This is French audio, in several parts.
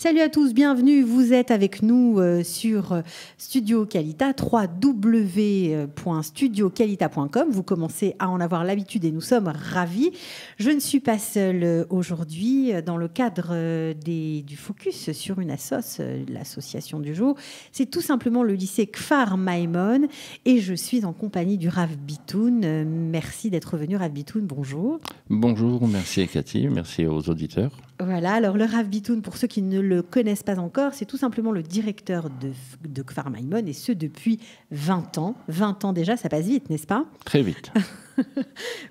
Salut à tous, bienvenue. Vous êtes avec nous sur Studio Qualita, www.studioqualita.com. Vous commencez à en avoir l'habitude et nous sommes ravis. Je ne suis pas seule aujourd'hui dans le cadre du focus sur une l'association du jour. C'est tout simplement le lycée Kfar Maïmon et je suis en compagnie du Rav Bitoun. Merci d'être venu, Rav Bitoun. Bonjour. Bonjour, merci Cathy, merci aux auditeurs. Voilà, alors le Rav Bitoun, pour ceux qui ne le connaissent pas encore, c'est tout simplement le directeur de Kfar Maïmon, et ce depuis 20 ans. 20 ans déjà, ça passe vite, n'est-ce pas? Très vite.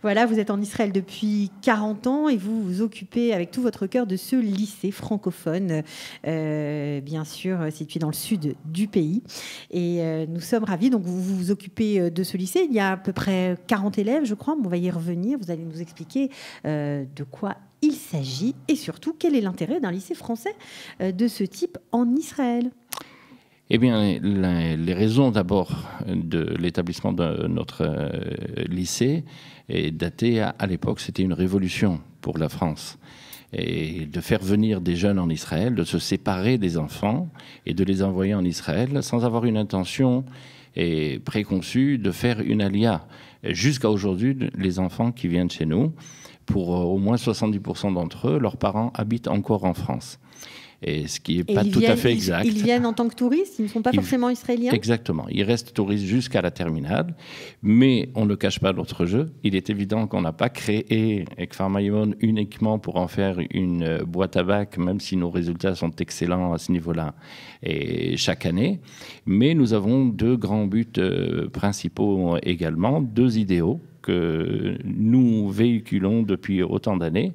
Voilà, vous êtes en Israël depuis 40 ans et vous vous occupez avec tout votre cœur de ce lycée francophone, bien sûr situé dans le sud du pays. Et nous sommes ravis, donc vous vous occupez de ce lycée. Il y a à peu près 40 élèves, je crois, on va y revenir. Vous allez nous expliquer de quoi il s'agit et surtout quel est l'intérêt d'un lycée français de ce type en Israël. Eh bien, les raisons d'abord de l'établissement de notre lycée est datée à l'époque, c'était une révolution pour la France. Et de faire venir des jeunes en Israël, de se séparer des enfants et de les envoyer en Israël sans avoir une intention préconçue de faire une alia. Jusqu'à aujourd'hui, les enfants qui viennent chez nous, pour au moins 70% d'entre eux, leurs parents habitent encore en France. Et ce qui n'est pas tout à fait exact. Ils viennent en tant que touristes, ils ne sont pas forcément israéliens? Exactement. Ils restent touristes jusqu'à la terminale, mais on ne cache pas notre jeu. Il est évident qu'on n'a pas créé Kfar Maïmon uniquement pour en faire une boîte à bac, même si nos résultats sont excellents à ce niveau-là et chaque année. Mais nous avons deux grands buts principaux également, deux idéaux que nous véhiculons depuis autant d'années,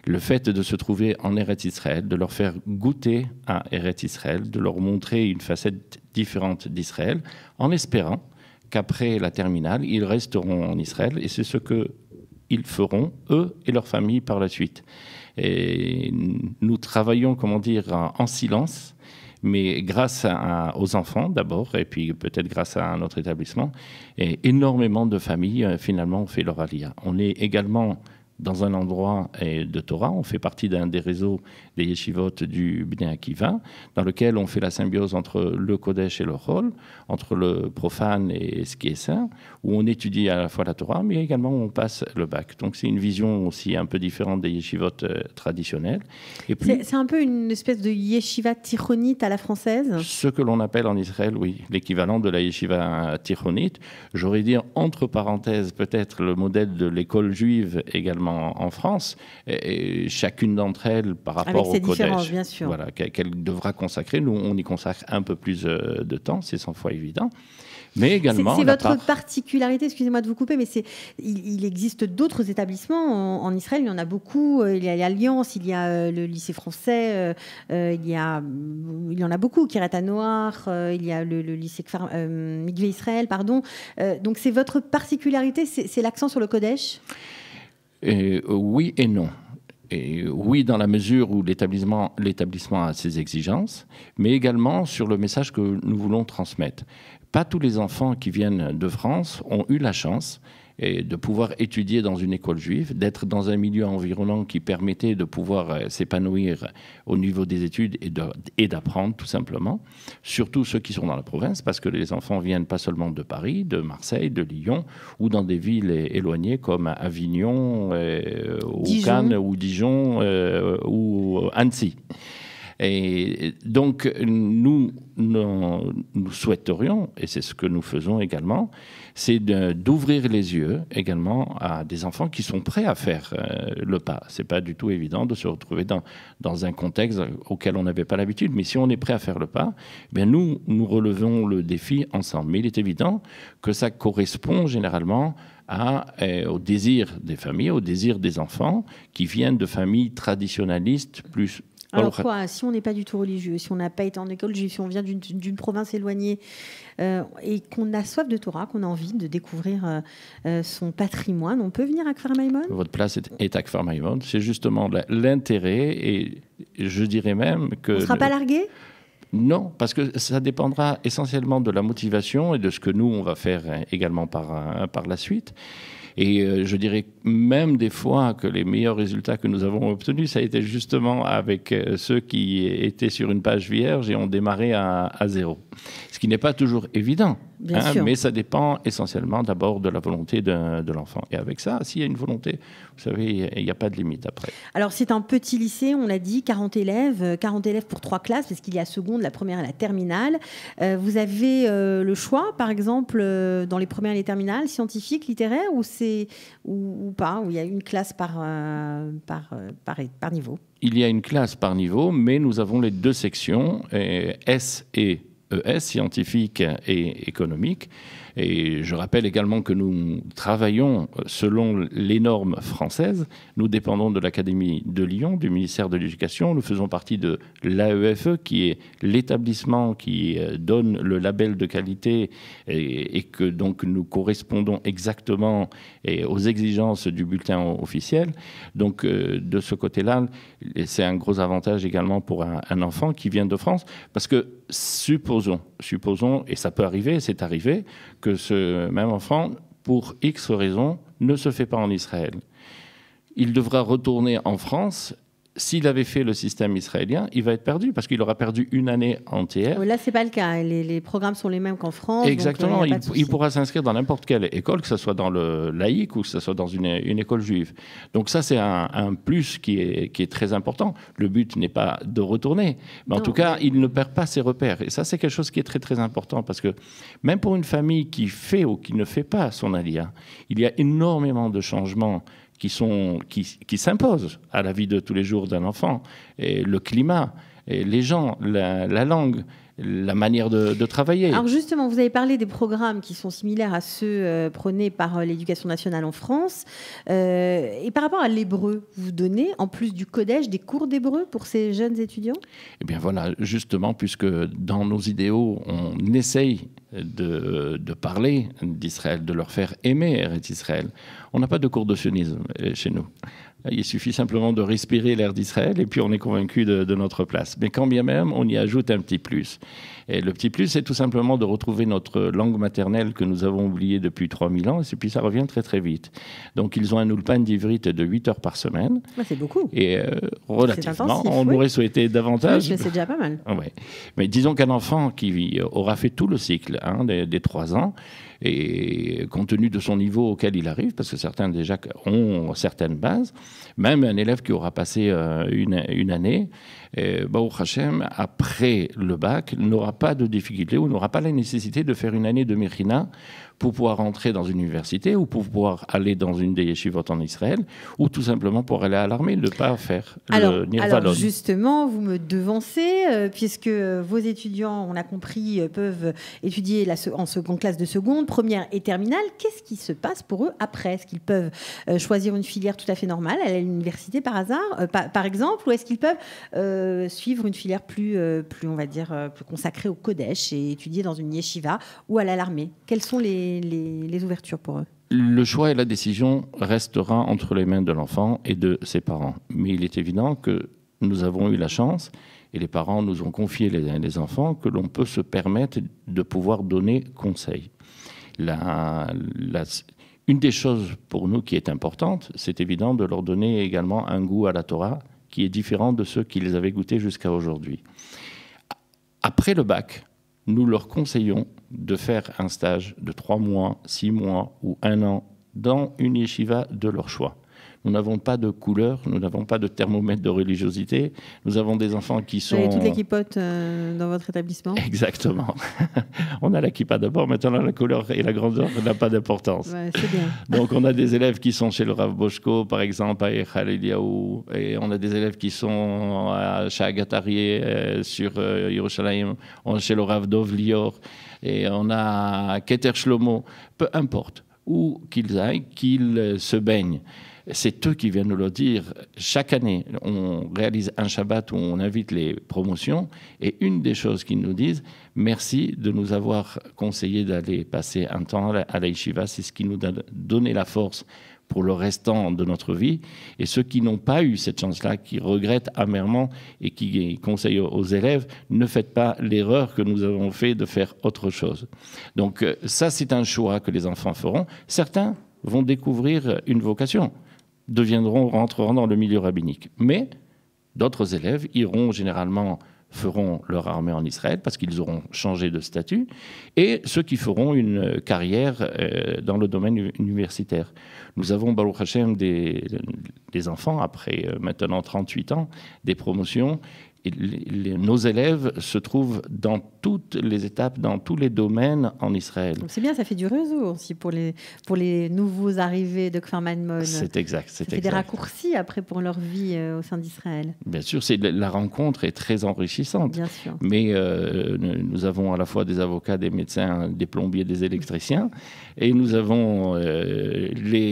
le fait de se trouver en Eretz Israël, de leur faire goûter à Eretz Israël, de leur montrer une facette différente d'Israël, en espérant qu'après la terminale, ils resteront en Israël, et c'est ce qu'ils feront, eux et leurs familles, par la suite. Et nous travaillons, en silence, mais grâce aux enfants d'abord, et puis peut-être grâce à notre établissement, et énormément de familles finalement ont fait leur alia. On est également dans un endroit de Torah, on fait partie d'un des réseaux des yeshivot du Bnei Akiva, dans lequel on fait la symbiose entre le Kodesh et le Chol, entre le profane et ce qui est saint, où on étudie à la fois la Torah, mais également on passe le bac. Donc c'est une vision aussi un peu différente des yeshivot traditionnels. Et puis, c'est un peu une espèce de yeshiva tichonite à la française? Ce que l'on appelle en Israël, oui, l'équivalent de la yeshiva tichonite. J'aurais dit entre parenthèses peut-être le modèle de l'école juive également en France, et chacune d'entre elles par rapport au Kodesh, bien sûr. Voilà, qu'elle devra consacrer. Nous, on y consacre un peu plus de temps, c'est 100 fois évident. Mais également, c'est votre particularité, excusez-moi de vous couper, mais il existe d'autres établissements en Israël, il y en a beaucoup. Il y a l'Alliance, il y a le lycée français, il y en a beaucoup, Kiryat HaNoach, il y a le lycée Mikvé Israël, pardon. Donc c'est votre particularité, c'est l'accent sur le Kodesh? Oui et non. Et oui, dans la mesure où l'établissement a ses exigences, mais également sur le message que nous voulons transmettre. Pas tous les enfants qui viennent de France ont eu la chance de pouvoir étudier dans une école juive, d'être dans un milieu environnant qui permettait de pouvoir s'épanouir au niveau des études et d'apprendre tout simplement, surtout ceux qui sont dans la province, parce que les enfants viennent pas seulement de Paris, de Marseille, de Lyon, ou dans des villes éloignées comme Avignon, ou Cannes, ou Dijon, ou Annecy. Et donc, nous souhaiterions, et c'est ce que nous faisons également, c'est d'ouvrir les yeux également à des enfants qui sont prêts à faire le pas. Ce n'est pas du tout évident de se retrouver dans un contexte auquel on n'avait pas l'habitude, mais si on est prêt à faire le pas, bien nous relevons le défi ensemble. Mais il est évident que ça correspond généralement au désir des familles, au désir des enfants qui viennent de familles traditionnalistes plus... Alors quoi, si on n'est pas du tout religieux, si on n'a pas été en école juive, si on vient d'une province éloignée et qu'on a soif de Torah, qu'on a envie de découvrir son patrimoine, on peut venir à Kfar Maïmon? Votre place est à Kfar Maïmon. C'est justement l'intérêt, et je dirais même que... On ne sera pas largué? Non, parce que ça dépendra essentiellement de la motivation et de ce que nous, on va faire également par la suite. Et je dirais même des fois que les meilleurs résultats que nous avons obtenus, ça a été justement avec ceux qui étaient sur une page vierge et ont démarré à zéro. Ce qui n'est pas toujours évident, mais ça dépend essentiellement d'abord de la volonté de l'enfant. Et avec ça, s'il y a une volonté, vous savez, il n'y a pas de limite après. Alors c'est un petit lycée, on l'a dit, 40 élèves pour 3 classes, parce qu'il y a seconde, la première et la terminale. Vous avez le choix, par exemple, dans les premières et les terminales, scientifiques, littéraires, ou pas, où il y a une classe par niveau? Il y a une classe par niveau, mais nous avons les 2 sections, S et ES, scientifique et économique. Et je rappelle également que nous travaillons selon les normes françaises. Nous dépendons de l'Académie de Lyon, du ministère de l'Éducation. Nous faisons partie de l'AEFE, qui est l'établissement qui donne le label de qualité et que donc nous correspondons exactement aux exigences du bulletin officiel. Donc de ce côté-là, c'est un gros avantage également pour un enfant qui vient de France, parce que supposons, et ça peut arriver, c'est arrivé, que ce même enfant, pour X raisons, ne se fait pas en Israël. Il devra retourner en France. S'il avait fait le système israélien, il va être perdu parce qu'il aura perdu une année entière. Là, ce n'est pas le cas. Les programmes sont les mêmes qu'en France. Exactement. Donc, il pourra s'inscrire dans n'importe quelle école, que ce soit dans le laïque ou que ce soit dans une école juive. Donc ça, c'est un plus qui est très important. Le but n'est pas de retourner, mais en tout cas, il ne perd pas ses repères. Et ça, c'est quelque chose qui est très, très important parce que même pour une famille qui fait ou qui ne fait pas son alia, il y a énormément de changements qui s'imposent à la vie de tous les jours d'un enfant. Et le climat, et les gens, la langue, la manière de travailler. Alors justement, vous avez parlé des programmes qui sont similaires à ceux prônés par l'Éducation nationale en France. Et par rapport à l'hébreu, vous donnez, en plus du codège, des cours d'hébreu pour ces jeunes étudiants? Eh bien voilà, justement, puisque dans nos idéaux, on essaye de parler d'Israël, de leur faire aimer Eretz Israël. On n'a pas de cours de sionisme chez nous. Il suffit simplement de respirer l'air d'Israël et puis on est convaincu de notre place. Mais quand bien même, on y ajoute un petit plus. Et le petit plus, c'est tout simplement de retrouver notre langue maternelle que nous avons oubliée depuis 3000 ans. Et puis ça revient très très vite. Donc ils ont un ulpan d'ivrit de 8 heures par semaine. C'est beaucoup. Et relativement, on aurait souhaité davantage. Oui, mais c'est déjà pas mal. Ouais. Mais disons qu'un enfant qui aura fait tout le cycle des 3 ans, et compte tenu de son niveau auquel il arrive, parce que certains déjà ont certaines bases, même un élève qui aura passé une année, Baruch Hashem, après le bac, n'aura pas de difficulté ou n'aura pas la nécessité de faire une année de Mechina pour pouvoir entrer dans une université ou pour pouvoir aller dans une des yeshivot en Israël ou tout simplement pour aller à l'armée, ne pas faire le Nirvalon. Alors justement, vous me devancez, puisque vos étudiants, on a compris, peuvent étudier en classe de seconde, première et terminale. Qu'est-ce qui se passe pour eux après? Est-ce qu'ils peuvent choisir une filière tout à fait normale à l'université par hasard, par exemple, ou est-ce qu'ils peuvent suivre une filière plus, on va dire, plus consacrée au Kodesh et étudier dans une yeshiva ou aller à l'armée? Quelles sont les ouvertures pour eux? Le choix et la décision restera entre les mains de l'enfant et de ses parents. Mais il est évident que nous avons eu la chance, et les parents nous ont confié les enfants, que l'on peut se permettre de pouvoir donner conseil. Une des choses pour nous qui est importante, c'est évident de leur donner également un goût à la Torah qui est différent de ceux qu'ils avaient goûté jusqu'à aujourd'hui. Après le bac, nous leur conseillons de faire un stage de 3 mois, 6 mois ou 1 an dans une yeshiva de leur choix. Nous n'avons pas de couleur, nous n'avons pas de thermomètre de religiosité. Nous avons des enfants qui sont... Vous avez toutes les kippotes dans votre établissement? Exactement. On a la kippa d'abord, maintenant la couleur et la grandeur n'a pas d'importance. Ouais, c'est bien. Donc on a des élèves qui sont chez le Rav Boshko, par exemple, à Echal Eliyahu, et on a des élèves qui sont à Shagatari sur Yerushalayim, on a chez le Rav Dov Lior, et on a Keter Shlomo. Peu importe où qu'ils aillent, qu'ils se baignent. C'est eux qui viennent nous le dire. Chaque année, on réalise un Shabbat où on invite les promotions. Et une des choses qu'ils nous disent, merci de nous avoir conseillé d'aller passer un temps à la yeshiva. C'est ce qui nous a donné la force pour le restant de notre vie. Et ceux qui n'ont pas eu cette chance-là, qui regrettent amèrement et qui conseillent aux élèves, ne faites pas l'erreur que nous avons fait de faire autre chose. Donc ça, c'est un choix que les enfants feront. Certains vont découvrir une vocation, rentreront dans le milieu rabbinique. Mais d'autres élèves feront leur armée en Israël parce qu'ils auront changé de statut, et ceux qui feront une carrière dans le domaine universitaire. Nous avons, Baruch Hashem, des enfants, après maintenant 38 ans, des promotions. Et nos élèves se trouvent dans toutes les étapes, dans tous les domaines en Israël. C'est bien, ça fait du réseau aussi pour les nouveaux arrivés de Kfar Maimon. C'est exact. Ça fait des raccourcis après pour leur vie au sein d'Israël. Bien sûr, la rencontre est très enrichissante. Bien sûr. Mais nous avons à la fois des avocats, des médecins, des plombiers, des électriciens, et nous avons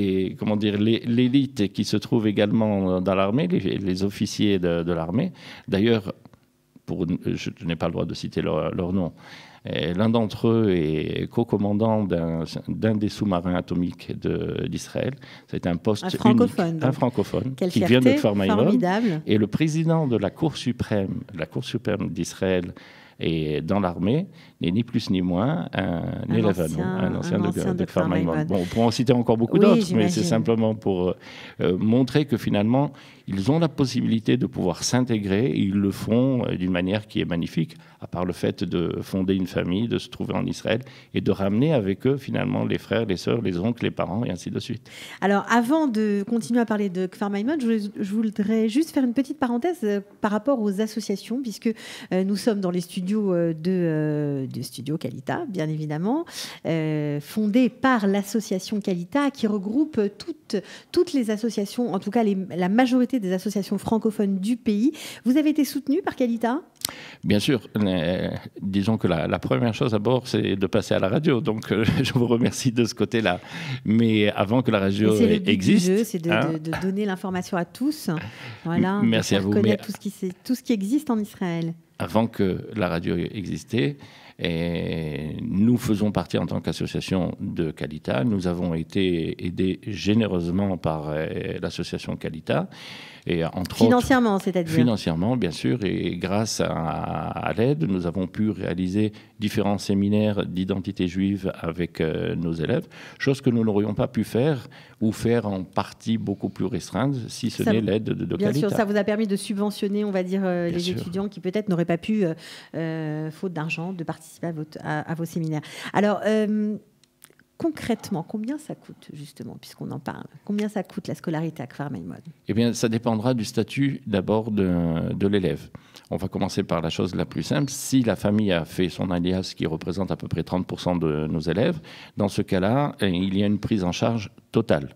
l'élite qui se trouve également dans l'armée, les officiers de l'armée. D'ailleurs, je n'ai pas le droit de citer leur nom. L'un d'entre eux est co-commandant d'un des sous-marins atomiques d'Israël. C'est un poste unique, un francophone qui vient de Kfar Maimon. Et le président de la Cour suprême d'Israël et dans l'armée n'est ni plus ni moins un élève à nous, un ancien de Kfar Maimon. Bon, on pourrait en citer encore beaucoup d'autres, mais c'est simplement pour montrer que finalement, ils ont la possibilité de pouvoir s'intégrer, et ils le font d'une manière qui est magnifique, à part le fait de fonder une famille, de se trouver en Israël et de ramener avec eux finalement les frères, les sœurs, les oncles, les parents et ainsi de suite. Alors avant de continuer à parler de Kfar Maimon, je voudrais juste faire une petite parenthèse par rapport aux associations, puisque nous sommes dans les studios de Studio Kalita, bien évidemment, fondé par l'association Kalita, qui regroupe toutes les associations, en tout cas la majorité des associations francophones du pays. Vous avez été soutenu par Kalita ? Bien sûr. Disons que la première chose d'abord, c'est de passer à la radio. Donc, je vous remercie de ce côté-là. Mais avant que la radio existe... C'est le but du jeu, c'est de donner l'information à tous. Voilà, merci de faire connaître tout ce qui existe en Israël. Avant que la radio existait, et nous faisons partie en tant qu'association de Kalita. Nous avons été aidés généreusement par l'association Kalita. Et entre financièrement, autres, c'est-à-dire financièrement, bien sûr. Et grâce à l'aide, nous avons pu réaliser différents séminaires d'identité juive avec nos élèves, chose que nous n'aurions pas pu faire ou faire en partie beaucoup plus restreinte si ce n'est l'aide de Bien Kalita. sûr, ça vous a permis de subventionner, on va dire, les étudiants qui peut-être n'auraient pas pu, faute d'argent, de participer à vos séminaires. Alors, concrètement, combien ça coûte, justement, puisqu'on en parle? Combien ça coûte la scolarité à Kfar Maimon? Eh bien, ça dépendra du statut d'abord de l'élève. On va commencer par la chose la plus simple. Si la famille a fait son alias, qui représente à peu près 30% de nos élèves, dans ce cas-là, il y a une prise en charge totale.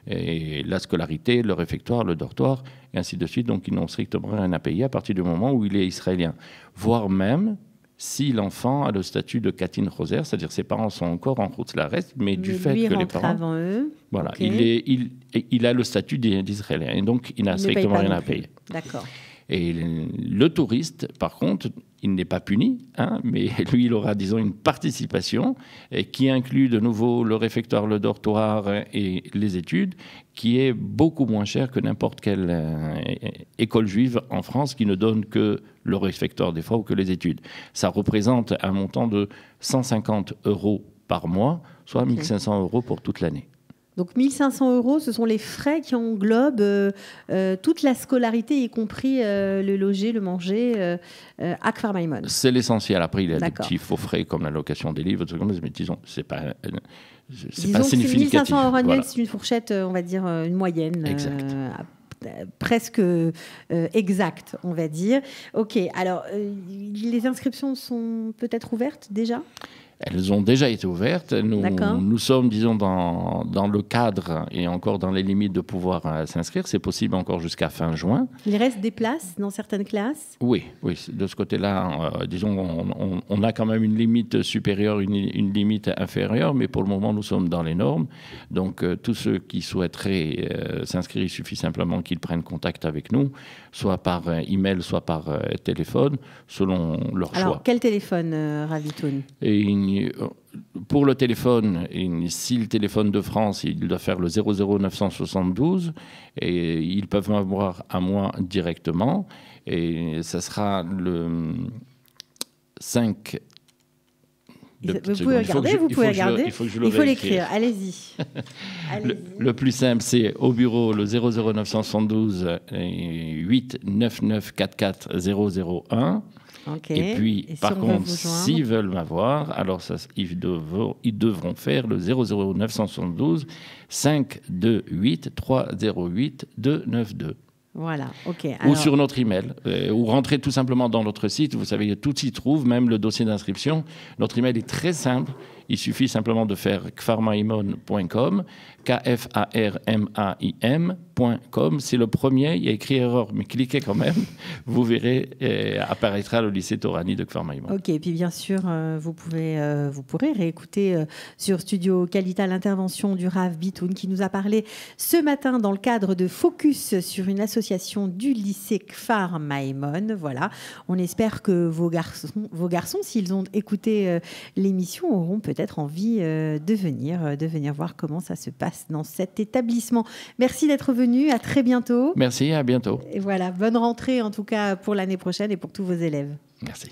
Et la scolarité, le réfectoire, le dortoir, et ainsi de suite. Donc, ils n'ont strictement rien à payer à partir du moment où il est israélien. Voire même... si l'enfant a le statut de Katin Roser, c'est-à-dire ses parents sont encore en route la reste, mais du fait que les parents... avant eux. Voilà, Okay. il a le statut d'Israélien, et donc il n'a strictement rien à payer. D'accord. Et le touriste, par contre, il n'est pas puni, mais lui, il aura, disons, une participation qui inclut de nouveau le réfectoire, le dortoir et les études, qui est beaucoup moins cher que n'importe quelle école juive en France qui ne donne que le réfectoire des fois ou que les études. Ça représente un montant de 150 € par mois, soit 1 500 € pour toute l'année. Donc 1 500 €, ce sont les frais qui englobent toute la scolarité, y compris le loger, le manger, à Kfar Maimon. C'est l'essentiel. Après, il y a des petits faux frais comme la location des livres, mais disons, c'est pas significatif. 1 500 € annuels, voilà. c'est une fourchette, on va dire, une moyenne. Exact. Presque exacte, on va dire. Ok, alors les inscriptions sont peut-être ouvertes déjà ? Elles ont déjà été ouvertes. Nous sommes, disons, dans le cadre et encore dans les limites de pouvoir s'inscrire. C'est possible encore jusqu'à fin juin. Il reste des places dans certaines classes ? Oui, de ce côté-là, disons, on a quand même une limite supérieure, une limite inférieure, mais pour le moment, nous sommes dans les normes. Donc, tous ceux qui souhaiteraient s'inscrire, il suffit simplement qu'ils prennent contact avec nous, soit par email, soit par téléphone, selon leur choix. Alors, quel téléphone, Ravitoun ? Pour le téléphone, si le téléphone de France, il doit faire le 00972 et ils peuvent m'avoir à moi directement et ça sera le 5 Vous pouvez regarder, vous pouvez regarder. Il faut l'écrire, allez-y. Le plus simple, c'est au bureau le 00972 8 99 44 001. Okay. Et puis, par contre, s'ils veulent m'avoir, alors ils devront faire le 00972 528 308 292. Voilà, ok. Ou sur notre email, ou rentrez tout simplement dans notre site. Vous savez, tout s'y trouve, même le dossier d'inscription. Notre email est très simple. Il suffit simplement de faire kfarmaimon.com, kfarmaim.com. C'est le premier. Il y a écrit erreur, mais cliquez quand même. Vous verrez, apparaîtra le lycée Torani de Kfarmaimon. Ok, et puis bien sûr, vous pourrez réécouter sur Studio Qualita l'intervention du Rav Bitoun qui nous a parlé ce matin dans le cadre de Focus sur une association du lycée Kfarmaimon. Voilà, on espère que vos garçons, s'ils ont écouté l'émission, auront peut-être envie de venir voir comment ça se passe dans cet établissement. Merci d'être venu, à très bientôt. Merci, à bientôt. Et voilà, bonne rentrée en tout cas pour l'année prochaine et pour tous vos élèves. Merci.